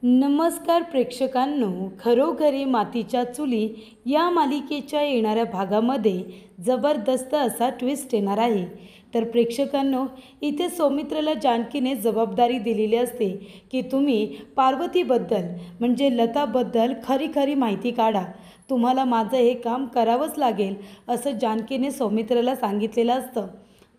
नमस्कार प्रेक्षकांनो, खरोखरी मातीच्या चुली या मालिकेच्या येणाऱ्या भागामध्ये जबरदस्त असा ट्विस्ट येणार आहे। तर प्रेक्षकांनो, इथे सौमित्रला जानकीने जबाबदारी दिलेली असते की तुम्ही पार्वतीबद्दल म्हणजे लताबद्दल खरी खरी माहिती काढा, तुम्हाला माझं हे काम करावंच लागेल असं जानकीने सौमित्रला सांगितलेलं असतं।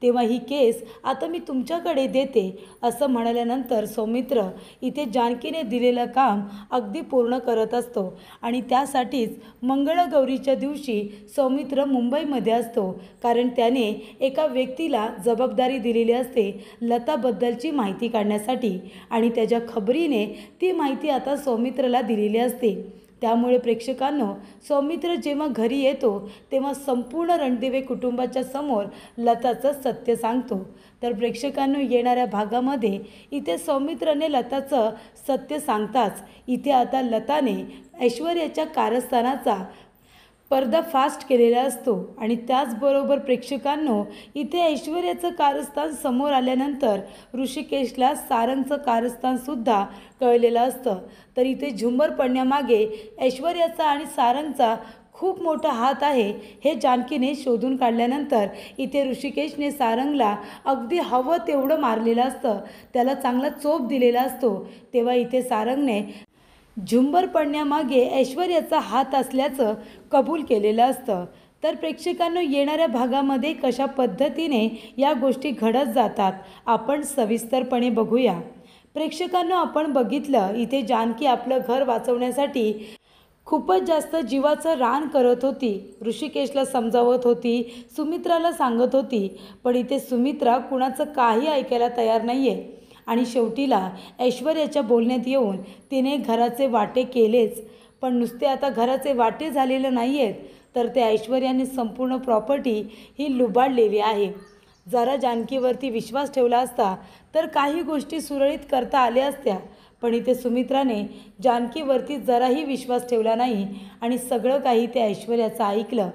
तेव्हा ही केस आता मी तुमच्याकडे देते असं म्हणाल्यानंतर सौमित्र इथे जानकीने दिलेलं काम अगदी पूर्ण करत असतो आणि त्यासाठीच मंगळगौरीच्या दिवशी सौमित्र मुंबईमध्ये असतो, कारण त्याने एका व्यक्तीला जबाबदारी दिलेली असते लताबद्दलची माहिती काढण्यासाठी आणि त्याच्या खबरीने ती माहिती आता सौमित्रला दिलेली असते। त्यामुळे प्रेक्षकांनो, सौमित्र जेव्हा घरी येतो तेव्हा संपूर्ण रणदिवे कुटुंबाच्या समोर लताचं सत्य सांगतो। तर प्रेक्षकांनो, येणाऱ्या भागामध्ये इथे सौमित्रने लताचं सत्य सांगताच इथे आता लताने ऐश्वर्याच्या कारस्थानाचा पर्दाफाश केलेला असतो आणि त्याचबरोबर प्रेक्षकांनो, इथे ऐश्वर्याचं कारस्थान समोर आल्यानंतर ऋषिकेशला सारंगचं कारस्थानसुद्धा कळलेलं असतं। तर इथे झुंबर पडण्यामागे ऐश्वर्याचा आणि सारंगचा खूप मोठा हात आहे हे जानकीने शोधून काढल्यानंतर इथे ऋषिकेशने सारंगला अगदी हवं तेवढं मारलेलं असतं, त्याला चांगला चोप दिलेला असतो। तेव्हा इथे सारंगने झुंबर पडण्यामागे ऐश्वर्याचा हात असल्याचं कबूल केलेलं असतं। तर प्रेक्षकांनो, येणाऱ्या भागामध्ये कशा पद्धतीने या गोष्टी घडत जातात आपण सविस्तरपणे बघूया। प्रेक्षकांनो, आपण बघितलं इथे जानकी आपलं घर वाचवण्यासाठी खूपच जास्त जीवाचं रान करत होती, ऋषिकेशला समजावत होती, सुमित्राला सांगत होती, पण इथे सुमित्रा कुणाचं काही ऐकायला तयार नाही आहे आणि शेवटीला ऐश्वर्याच्या बोलण्यात येऊन तिने घराचे वाटे केलेच। पण नुसते आता घराचे वाटे झालेले नाही आहेत, तर ते ऐश्वर्याने संपूर्ण प्रॉपर्टी ही लुबाडलेली आहे। जरा जानकीवरती विश्वास ठेवला असता तर काही गोष्टी सुरळीत करता आल्या असत्या, पण इथे सुमित्राने जानकीवरती जराही विश्वास ठेवला नाही आणि सगळं काही ते ऐश्वर्याचं ऐकलं।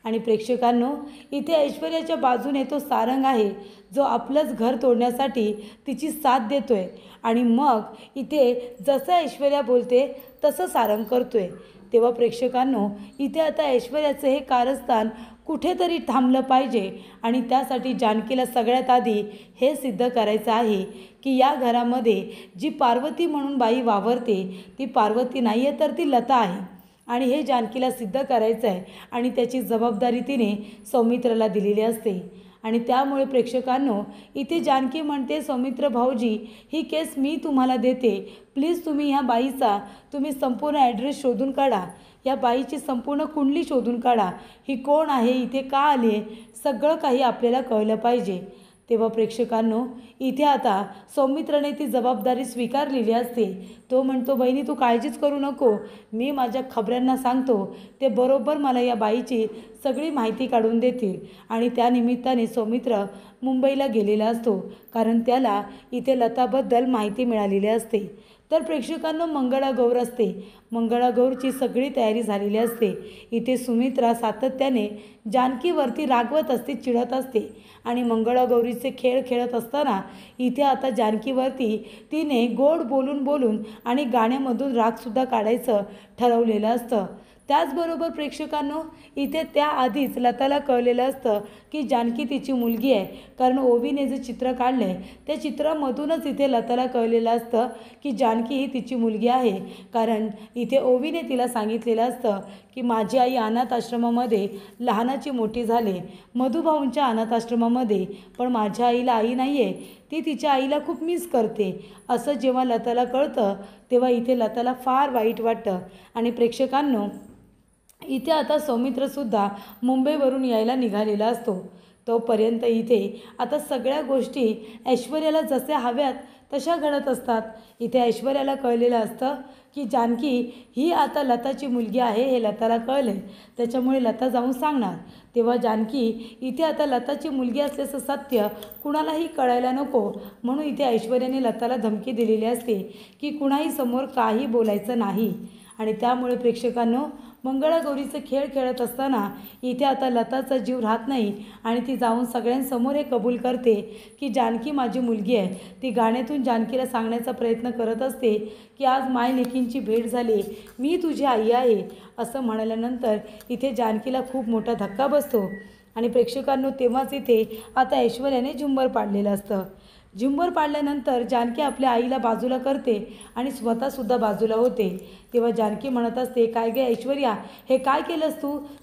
आणि प्रेक्षकांनो, इथे ऐश्वर्याच्या बाजूने तो सारंग आहे जो आपलंच घर तोडण्यासाठी तिची साथ देतोय आणि मग इथे जसं ऐश्वर्या बोलते तसं सारंग करतोय। तेव्हा प्रेक्षकांनो, इथे आता ऐश्वर्याचं हे कारस्थान कुठेतरी थांबलं पाहिजे आणि त्यासाठी जानकीला सगळ्यात आधी हे सिद्ध करायचं आहे की या घरामध्ये जी पार्वती म्हणून बाई वावरते ती पार्वती नाही आहे, तर ती लता आहे आणि हे जानकीला सिद्ध करायचं आहे आणि त्याची जबाबदारी तिने सौमित्रला दिलेली असते। आणि त्यामुळे प्रेक्षकांनो, इथे जानकी म्हणते, सौमित्र भाऊजी, ही केस मी तुम्हाला देते, प्लीज तुम्ही ह्या बाईचा संपूर्ण ॲड्रेस शोधून काढा, या बाईची संपूर्ण कुंडली शोधून काढा, ही कोण आहे, इथे का आली आहे, सगळं काही आपल्याला कळलं पाहिजे। तेव्हा प्रेक्षकांनो, इथे आता सौमित्रने ती जबाबदारी स्वीकारलेली असते। तो म्हणतो, बहिणी तू काळजीच करू नको, मी माझ्या खबऱ्यांना सांगतो, ते बरोबर मला या बाईची सगळी माहिती काढून देतील। आणि त्यानिमित्ताने सौमित्र मुंबईला गेलेला असतो, कारण त्याला इथे लताबद्दल माहिती मिळालेली असते। तर प्रेक्षकांनो, मंगळागौर असते, मंगळागौरची सगळी तयारी झालेली असते। इथे सुमित्रा सातत्याने जानकीवरती रागवत असते, चिडत असते आणि मंगळागौरीचे खेळ खेळत असताना इथे आता जानकीवरती तिने गोड बोलून बोलून आणि गाण्यामधून रागसुद्धा काढायचं ठरवलेलं असतं। त्याचबरोबर प्रेक्षकांनो, इथे त्याआधीच लताला कळलेलं असतं की जानकी तिची मुलगी आहे, कारण ओवीने जे चित्र काढलं आहे त्या चित्रामधूनच इथे लताला कळलेलं असतं की जानकी ही तिची मुलगी आहे, कारण इथे ओवीने तिला सांगितलेलं असतं की माझी आई अनाथ आश्रमामध्ये लहानाची मोठी झाली, मधुभाऊंच्या अनाथ आश्रमामध्ये, पण माझ्या आईला आई नाही आहे, ती तिच्या आईला खूप मिस करते। असं जेव्हा लताला कळतं तेव्हा इथे लताला फार वाईट वाटतं। आणि प्रेक्षकांनो, इथे आता सौमित्रसुद्धा मुंबईवरून यायला निघालेला असतो। तोपर्यंत इथे आता सगळ्या गोष्टी ऐश्वर्याला जसे हव्यात तशा घडत असतात। इथे ऐश्वर्याला कळलेलं असतं की जानकी ही आता लताची मुलगी आहे, हे लताला कळले, त्याच्यामुळे लता जाऊन सांगणार। तेव्हा जानकी इथे आता लताची मुलगी असल्याचं सत्य कुणालाही कळायला नको म्हणून इथे ऐश्वर्याने लताला धमकी दिलेली असते की कुणाही समोर काही बोलायचं नाही। आणि त्यामुळे प्रेक्षकांनो, मंगळागौरीचे खेळ खेळत असताना इथे आता लताचा जीव राहत नाही आणि ती जाऊन सगळ्यांसमोर हे कबूल करते की जानकी माझी मुलगी आहे. ती गाण्यातून जानकीला सांगण्याचा प्रयत्न करत असते की आज माय लेकींची भेट झाली, मी तुझी आई आहे असं म्हणाल्यानंतर इथे जानकीला खूप मोठा धक्का बसतो. आणि प्रेक्षकांनो, तेव्हाच इथे आता ऐश्वर्याने झुंबर पाडलेलं असतं. झुंबर पाडल्यानंतर जानकी आपल्या आईला बाजूला करते आणि स्वतःसुद्धा बाजूला होते. तेव्हा जानकी म्हणत असते, काय गे ऐश्वर्या, हे काय केलंस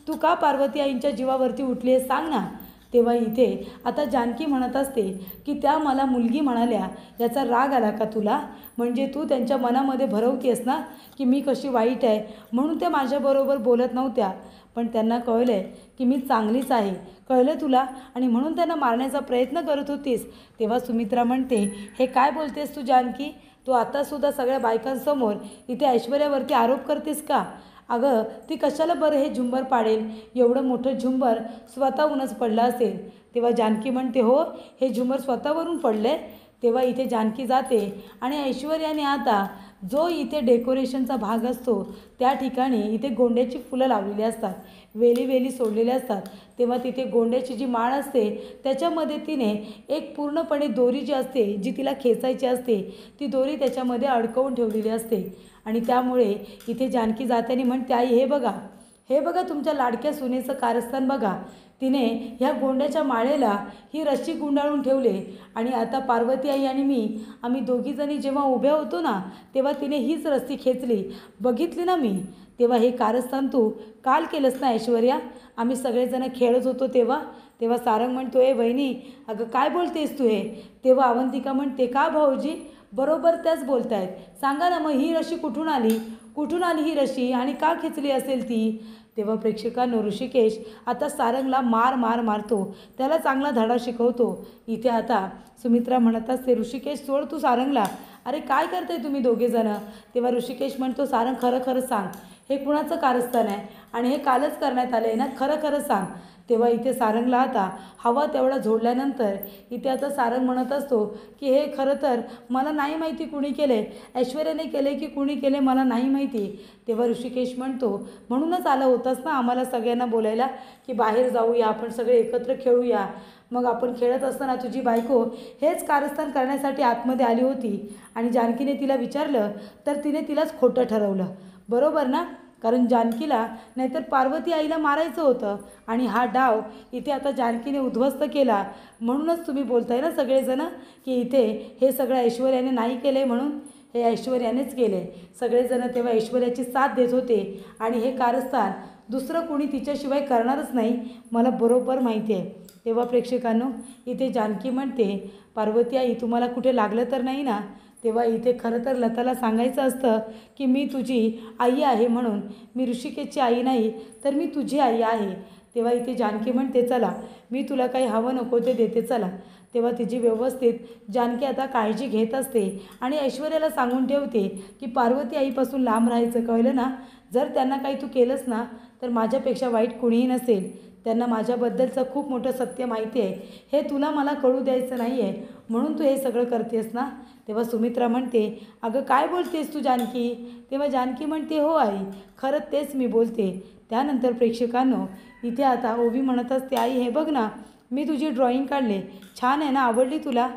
तू का पार्वती आईंच्या जीवावरती उठली आहे, सांग ना. तेव्हा इथे आता जानकी म्हणत असते की त्या मला मुलगी म्हणाल्या याचा राग आला का तुला? म्हणजे तू त्यांच्या मनामध्ये भरवतेस ना की मी कशी वाईट आहे, म्हणून त्या माझ्याबरोबर बोलत नव्हत्या. पण त्यांना कळलं आहे की मी चांगलीच आहे, कळलं तुला, आणि म्हणून त्यांना मारण्याचा प्रयत्न करत होतीस. तेव्हा सुमित्रा म्हणते, हे काय बोलतेस तू जानकी? तू आतासुद्धा सगळ्या बायकांसमोर इथे ऐश्वर्यावरती आरोप करतेस का? अगं, ती कशाला बरं हे झुंबर पाडेल? एवढं मोठं झुंबर स्वतःहूनच पडलं असेल. तेव्हा जानकी म्हणते, हो, हे झुंबर स्वतःवरून पडले. तेव्हा इथे जानकी जाते आणि ऐश्वर्याने आता जो इथे डेकोरेशनचा भाग असतो त्या ठिकाणी इथे गोंड्याची फुलं लावलेली असतात, वेली सोडलेल्या असतात. तेव्हा तिथे गोंड्याची जी माळ असते त्याच्यामध्ये तिने एक पूर्णपणे दोरी जी असते, जी तिला खेचायची असते, ती दोरी त्याच्यामध्ये अडकवून ठेवलेली असते. आणि त्यामुळे इथे जानकी जाताना म्हणते, आई हे बघा तुमच्या लाडक्या सुनेचं कारस्थान बघा. तिने ह्या गोंड्याच्या माळेला ही रस्सी गुंडाळून ठेवले आणि आता पार्वती आई आणि आम्ही दोघीजणी जेव्हा उभ्या होतो ना तेव्हा तिने हीच रस्सी खेचली, बघितली ना मी. तेव्हा हे कारस्थान तू काल केलंस ना ऐश्वर्या? आम्ही सगळेजण खेळत होतो तेव्हा सारंग म्हणतो, ए वहिनी, अगं काय बोलतेस तू हे? तेव्हा अवंतिका म्हणते, का भाऊजी, बरोबर त्याच बोलत आहेत, सांगा ना मग ही रस्सी कुठून आली ही रस्सी आणि का खेचली असेल ती? तेव्हा प्रेक्षकांनो, ऋषिकेश आता सारंगला मारतो, त्याला चांगला धडा शिकवतो. इथे आता सुमित्रा म्हणत असते, ऋषिकेश सोड तू सारंगला, अरे काय करताय तुम्ही दोघेजणं? तेव्हा ऋषिकेश म्हणतो, सारंग खरं सांग, हे कुणाचं कारस्थान आहे आणि हे कालच करण्यात आलं आहे ना, खरं सांग. तेव्हा इथे सारंगला आता हवा तेवढा झोडल्यानंतर इथे आता सारंग म्हणत असतो की हे खरं तर मला नाही माहिती कुणी केले, ऐश्वर्याने केले की कुणी केले मला नाही माहिती. तेव्हा ऋषिकेश म्हणतो, म्हणूनच आलं होतंस ना आम्हाला सगळ्यांना बोलायला की बाहेर जाऊया, आपण सगळे एकत्र खेळूया. मग आपण खेळत असताना तुझी बायको हेच कारस्थान करण्यासाठी आतमध्ये आली होती आणि जानकीने तिला विचारलं तर तिने तिलाच खोटं ठरवलं, बरोबर ना? कारण जानकीला नाहीतर पार्वती आईला मारायचं होतं आणि हा डाव इथे आता जानकीने उद्ध्वस्त केला. म्हणूनच तुम्ही बोलताय ना सगळेजणं की इथे हे सगळं ऐश्वर्याने नाही केले, म्हणून हे ऐश्वर्यानेच केले सगळेजणं. तेव्हा ऐश्वर्याची साथ देत होते आणि हे कारस्थान दुसरं कोणी तिच्याशिवाय करणारच नाही, मला बरोबर माहिती आहे. तेव्हा प्रेक्षकांनो, इथे जानकी म्हणते, पार्वती आई तुम्हाला कुठे लागलं तर नाही ना? तेव्हा इथे खरं तर लताला सांगायचं असतं की मी तुझी आई आहे, म्हणून मी ऋषिकेशची आई नाही तर मी तुझी आई आहे. तेव्हा इथे जानकी म्हणते, चला मी तुला काही हवं नको ते देते, चला. तेव्हा तिची व्यवस्थित जानकी आता काळजी घेत असते आणि ऐश्वर्याला सांगून ठेवते की पार्वती आईपासून लांब राहायचं, कळलं ना? जर त्यांना काही तू केलंस ना तर माझ्यापेक्षा वाईट कुणीही नसेल, त्यांना माझ्याबद्दलचं खूप मोठं सत्य माहिती आहे, हे तुला मला कळू द्यायचं नाही आहे, म्हणून तू हे सगळं करतेस ना? तेव्हा सुमित्रा म्हणते, अगं काय बोलतेस तू जानकी? तेव्हा जानकी म्हणते, हो आई, खरं तेच मी बोलते. त्यानंतर प्रेक्षकांनो, इथे आता ओवी म्हणत असते, आई हे बघ ना, मी तुझी ड्रॉइंग काढले, छान आहे ना, आवडली तुला?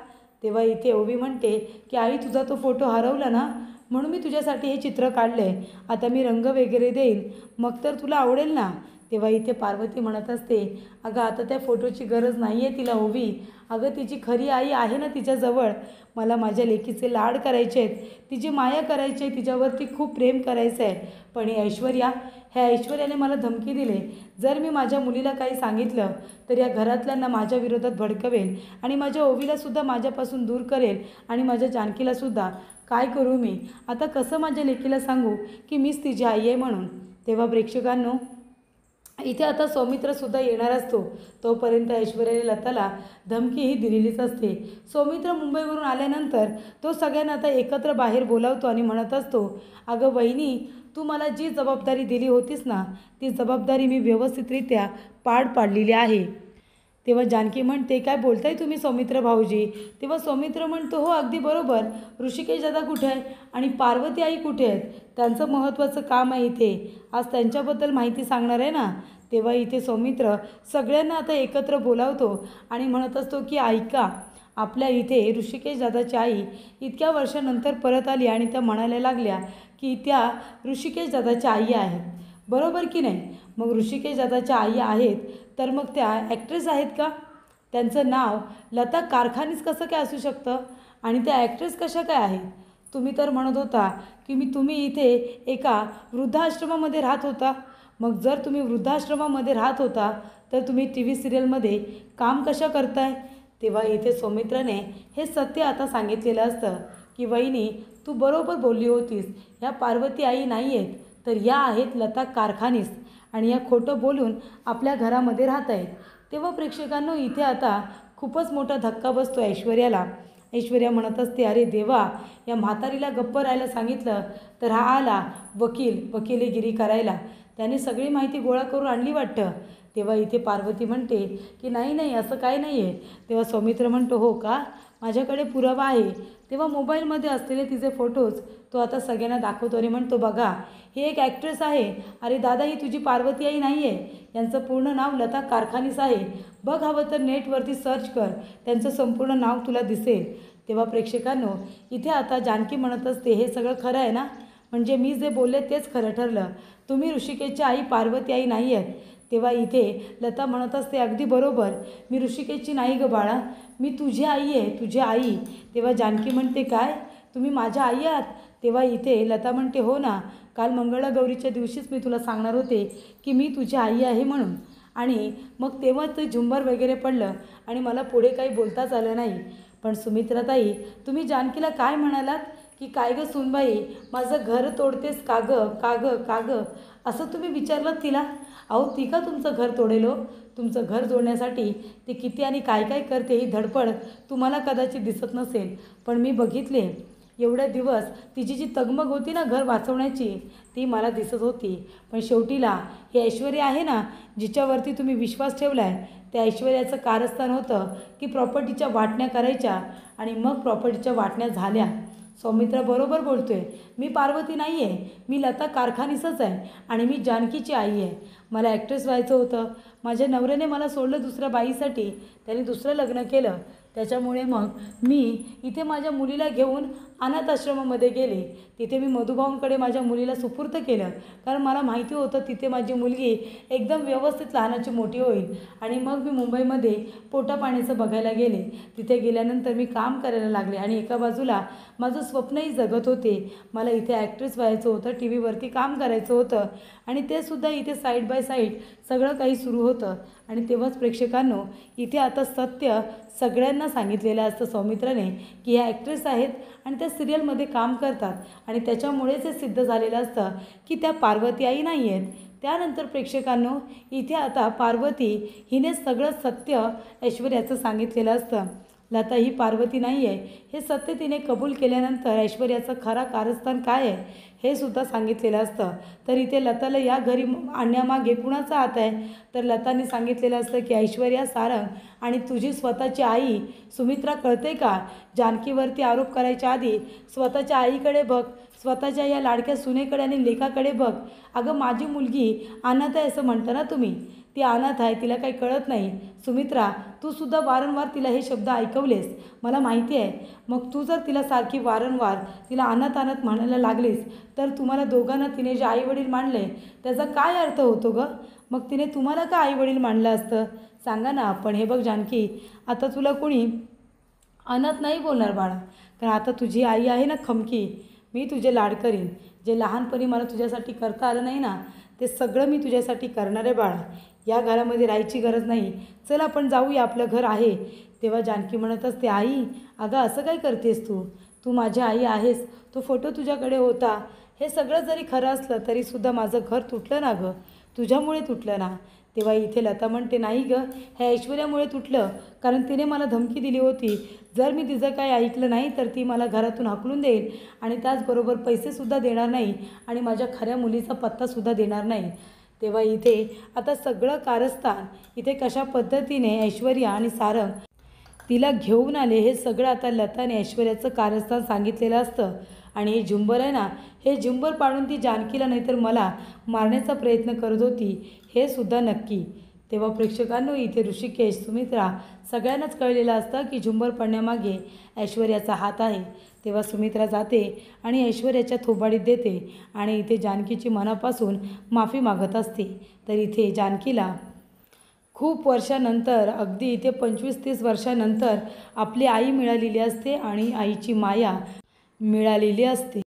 तेव्हा इथे ओवी म्हणते की आई तुझा तो फोटो हरवला ना, म्हणून मी तुझ्यासाठी हे चित्र काढलं आहे, आता मी रंग वगैरे देईन, मग तर तुला आवडेल ना? तेव्हा इथे पार्वती म्हणत असते, अगं आता त्या फोटोची गरज नाही आहे तिला ओवी, अगं तिची खरी आई आहे ना तिच्याजवळ, मला माझ्या लेकीचे लाड करायचे आहेत, तिची माया करायची आहे, तिच्यावरती खूप प्रेम करायचं आहे. पण ह्या ऐश्वर्याने मला धमकी दिली, जर मी माझ्या मुलीला काही सांगितलं तर या घरातल्यांना माझ्या विरोधात भडकवेल आणि माझ्या ओवीलासुद्धा माझ्यापासून दूर करेल आणि माझ्या जानकीलासुद्धा. काय करू मी आता? कसं माझ्या लेकीला सांगू की मीच तिची आई आहे म्हणून? तेव्हा प्रेक्षकांनो, इथे आता सौमित्रसुद्धा येणार असतो. तोपर्यंत ऐश्वर्याने लताला धमकीही दिलेलीच असते. सौमित्र मुंबईवरून आल्यानंतर तो सगळ्यांना आता एकत्र बाहेर बोलावतो आणि म्हणत असतो, अगं वहिनी, तू मला जी जबाबदारी दिली होतीस ना ती जबाबदारी मी व्यवस्थितरित्या पार पाडलेली आहे. तेव्हा जानकी म्हणते, काय बोलताय तुम्ही सौमित्र भाऊजी? तेव्हा सौमित्र म्हणतो, हो अगदी बरोबर. ऋषिकेश दादा कुठे आहे आणि पार्वती आई कुठे आहेत? त्यांचं महत्त्वाचं काम आहे इथे. आज त्यांच्याबद्दल माहिती सांगणार आहे ना. तेव्हा इथे सौमित्र सगळ्यांना आता एकत्र बोलावतो आणि म्हणत असतो की ऐका, आपल्या इथे ऋषिकेश दादाची आई इतक्या वर्षानंतर परत आली आणि त्या म्हणायला लागल्या की त्या ऋषिकेश दादाच्या आई आहेत. बरोबर की नाही? मग ऋषिकेश दादाच्या आई आहेत तर मग त्या ॲक्ट्रेस आहेत का? त्यांचं नाव लता कारखानीस कसं काय असू शकतं आणि त्या ॲक्ट्रेस कशा काय आहेत? तुम्ही तर म्हणत होता की तुम्ही इथे एका वृद्धाश्रमामध्ये राहत होता. मग जर तुम्ही वृद्धाश्रमामध्ये राहत होता तर तुम्ही टी व्ही सिरियलमध्ये काम कशा करताय? तेव्हा इथे सौमित्राने हे सत्य आता सांगितलेलं असतं की वहिनी, तू बरोबर बोलली होतीस. ह्या पार्वती आई नाही आहेत, तर या आहेत लता कारखानीस आणि या खोटं बोलून आपल्या घरामध्ये राहत आहेत. तेव्हा प्रेक्षकांनो, इथे आता खूपच मोठा धक्का बसतो ऐश्वर्याला. ऐश्वर्या म्हणत असते, अरे देवा, या म्हातारीला गप्प राहायला सांगितलं तर हा आला वकिलीगिरी करायला. त्याने सगळी माहिती गोळा करून आणली वाटतं. तेव्हा इथे पार्वती म्हणते की नाही नाही, असं काय नाही आहे. तेव्हा सौमित्र म्हणतो, हो का, माझ्याकडे पुरावा आहे. तेव्हा मोबाईलमध्ये असलेले तिचे फोटोज तो आता सगळ्यांना दाखवतो आणि म्हणतो, बघा, ही एक ॲक्ट्रेस आहे. अरे दादा, ही तुझी पार्वती आई नाही आहे. यांचं पूर्ण नाव लता कारखानीस आहे. बघ, हवं तर नेटवरती सर्च कर, त्यांचं संपूर्ण नाव तुला दिसेल. तेव्हा प्रेक्षकांनो, इथे आता जानकी म्हणत असते, हे सगळं खरं आहे ना? म्हणजे मी जे बोलले तेच खरं ठरलं. तुम्ही ऋषिकेशची आई पार्वती आई नाही आहेत. तेव्हा इथे लता म्हणत असते, अगदी बरोबर, मी ऋषिकेशची नाही गं बाळा, मी तुझी आई आहे, तुझी आई. तेव्हा जानकी म्हणते, काय, तुम्ही माझ्या आई आहात? तेव्हा इथे लता म्हणते, हो ना, काल मंगळागौरीच्या दिवशीच मी तुला सांगणार होते की मी तुझी आई आहे म्हणून. आणि मग तेव्हा ते झुंबर वगैरे पडलं आणि मला पुढे काही बोलताच आलं नाही. पण सुमित्राताई, तुम्ही जानकीला काय म्हणालात की काय गं सूनबाई, माझं घर तोडतेस का गं, का गं, का गं, असं तुम्ही विचारलं तिला? अहो, ती का तुमचं घर तोडेल हो? तुमचं घर जोडण्यासाठी ती किती आणि काय काय करते ही धडपड तुम्हाला कदाचित दिसत नसेल, पण मी बघितले. एवढे दिवस तिची जी तगमग होती ना घर वाचवण्याची, ती मला दिसत होती. पण शेवटीला ही ऐश्वर्या आहे ना, जिच्यावरती तुम्ही विश्वास ठेवला आहे, त्या ऐश्वर्याचं कारस्थान होतं की प्रॉपर्टीच्या वाटण्या करायच्या आणि मग प्रॉपर्टीच्या वाटण्या झाल्या. सौमित्र बरोबर बोलतोय. मी पार्वती नाही आहे, मी लता कारखानीसच आहे आणि मी जानकीची आई आहे. मला ॲक्ट्रेस व्हायचं होतं. माझ्या नवऱ्याने मला सोडलं दुसऱ्या बाईसाठी. त्याने दुसरं लग्न केलं. त्याच्यामुळे मग मी इथे माझ्या मुलीला घेऊन अनाथ आश्रमामध्ये गेले. तिथे मी मधुभाऊंकडे माझ्या मुलीला सुपूर्द केलं, कारण मला माहिती होतं तिथे माझी मुलगी एकदम व्यवस्थित लहानाची मोठी होईल. आणि मग मी मुंबईमध्ये पोटापाण्याचं बघायला गेले. तिथे गेल्यानंतर मी काम करायला लागले आणि एका बाजूला माझं स्वप्नही जगत होते. मला इथे ॲक्ट्रेस व्हायचं होतं, टी व्हीवरती काम करायचं होतं आणि ते सुद्धा इथे साईड बाय साईड सगळं काही सुरू होतं. आणि तेव्हाच प्रेक्षकांनो, इथे आता सत्य सगळ्यांना सांगितलेलं असतं सौमित्राने की ह्या ॲक्ट्रेस आहेत आणि त्या सिरियलमध्ये काम करतात आणि त्याच्यामुळेच हे सिद्ध झालेलं असतं की त्या पार्वती आई नाही आहेत. त्यानंतर प्रेक्षकांनो, इथे आता पार्वती हिने सगळं सत्य ऐश्वर्याचं सांगितलेलं असतं. लता ही पार्वती नाही आहे हे सत्य तिने कबूल केल्यानंतर ऐश्वर्याचं खरा कारस्थान काय आहे हे सुद्धा सांगितलेलं असतं. तर इथे लताला या घरी आणण्यामागे कुणाचा हात आहे? तर लताने सांगितलेलं असतं की ऐश्वर्या, सारंग आणि तुझी स्वतःची आई सुमित्रा, कळते का? जानकीवरती आरोप करायच्या आधी स्वतःच्या आईकडे बघ, स्वतःच्या या लाडक्या सुनेकडे आणि लेकाकडे बघ. अगं, माझी मुलगी अनाथ आहे असं म्हणता ना तुम्ही, ती अनाथ आहे, तिला काही कळत नाही. सुमित्रा, तू सुद्धा वारंवार तिला हे शब्द ऐकवलेस, मला माहिती आहे. मग तू जर तिला सारखी वारंवार तिला अनाथ अनाथ म्हणायला लागलीस तर तुम्हाला दोघांना तिने जे आईवडील मानले त्याचा काय अर्थ होतो गं? मग तिने तुम्हाला का आईवडील मानलं असतं सांगा ना. पण हे बघ जानकी, आता तुला कोणी अनाथ नाही बोलणार बाळा, कारण आता तुझी आई आहे ना खमकी. मी तुझे लाड करीन. जे लहानपणी मला तुझ्यासाठी करता आलं नाही ना, ते सगळं मी तुझ्यासाठी करणार आहे बाळा. या घरामध्ये राहायची गरज नाही, चल आपण जाऊया, आपलं घर आहे. तेव्हा जानकी म्हणत असते, आई, अगं असं काय करतेस तू? तू माझी आई आहेस. तो फोटो तुझ्याकडे होता. हे सगळं जरी खरं असलं तरीसुद्धा माझं घर तुटलं ना गं, तुझ्यामुळे तुटलं ना. तेव्हा इथे लता म्हणते, नाही गं, ह्या ऐश्वर्यामुळे तुटलं, कारण तिने मला धमकी दिली होती, जर मी तिचं काही ऐकलं नाही तर ती मला घरातून हाकलून देईल आणि त्याचबरोबर पैसेसुद्धा देणार नाही आणि माझ्या खऱ्या मुलीचा पत्तासुद्धा देणार नाही. तेव्हा इथे आता सगळं कारस्थान इथे कशा पद्धतीने ऐश्वर्या आणि सारंग तिला घेऊन आले हे सगळं आता लताने ऐश्वर्याचं कारस्थान सांगितलेलं असतं. आणि हे झुंबर आहे ना, हे झुंबर पाडून ती जानकीला नाहीतर मला मारण्याचा प्रयत्न करत होती हे सुद्धा नक्की. तेव्हा प्रेक्षकांनो इथे ऋषिकेश, सुमित्रा सगळ्यांनाच कळलेलं असतं की झुंबर पडण्यामागे ऐश्वर्याचा हात आहे. तेव्हा सुमित्रा जाते आणि ऐश्वर्याच्या थोबाडीत देते आणि इथे जानकीची मनापासून माफी मागत असते. तर इथे जानकीला खूप वर्षानंतर, अगदी इथे 25-30 वर्षानंतर आपली आई मिळालेली असते आणि आईची माया मिळालेली असते.